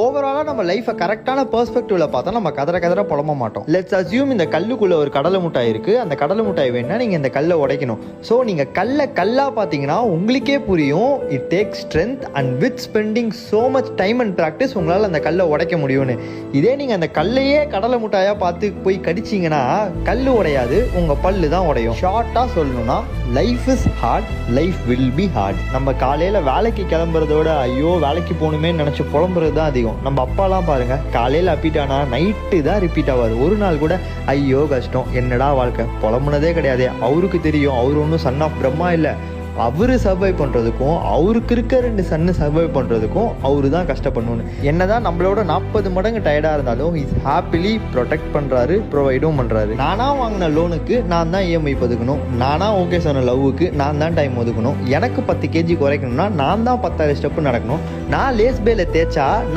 ஓவராலாக நம்ம லைஃபை கரெக்டான பெர்ஸ்பெக்டிவ்ல பார்த்தா நம்ம கதற புலம்ப மாட்டோம். லெட்ஸ் அஸ்யூம் இந்த கல்லுக்குள்ள ஒரு கடலை முட்டாய் இருக்கு. அந்த கடலை முட்டாய் வேணும்னா நீங்க இந்த கல்லை உடைக்கணும். ஸோ நீங்க கல்லா பார்த்தீங்கன்னா உங்களுக்கே புரியும், it takes strength and with spending so much time and practice உங்களால் அந்த கல்லை உடைக்க முடியும்னு. இதே நீங்க அந்த கல்லையே கடலை முட்டாயா பார்த்து போய் கடிச்சிங்கன்னா கல் உடையாது, உங்க பல்லு தான் உடையும். ஷார்ட்டா சொல்லணும்னா life is hard, life will be hard. நம்ம காலையில் வேலைக்கு கிளம்புறதோட ஐயோ வேலைக்கு போகணுமே நினச்சி புலம்புறது தான் அதிகம். நம்ம அப்பாலாம் பாருங்க, காலையில் அப்பிட்டானா நைட்டு தான் ரிப்பீட் ஆவார். ஒரு நாள் கூட ஐயோ கஷ்டம் என்னடா வாழ்க்கை புலம்புனதே கிடையாது. அவருக்கு தெரியும் அவர் ஒன்றும் சன் ஆஃப் பிரம்மா இல்லை. அவரு சர்வை பண்ணுறதுக்கும் அவருக்கு இருக்க 2 சன்னு சர்வை பண்ணுறதுக்கும் அவரு தான் கஷ்டப்படணும்னு. என்னதான் நம்மளோட 40 மடங்கு டயர்டாக இருந்தாலும் இஸ் ஹாப்பிலி ப்ரொடெக்ட் பண்ணுறாரு, ப்ரொவைடும் பண்ணுறாரு. நானாக வாங்கின லோனுக்கு நான் தான் இஎம்ஐ ஒதுக்கணும், நானாக ஓகே சொன்ன லவ்வுக்கு நான் தான் டைம் ஒதுக்கணும், எனக்கு 10 kg குறைக்கணும்னா நான் தான் 10,000 ஸ்டெப்பு நடக்கணும், நான் லேஸ் பேல தேய்ச்சா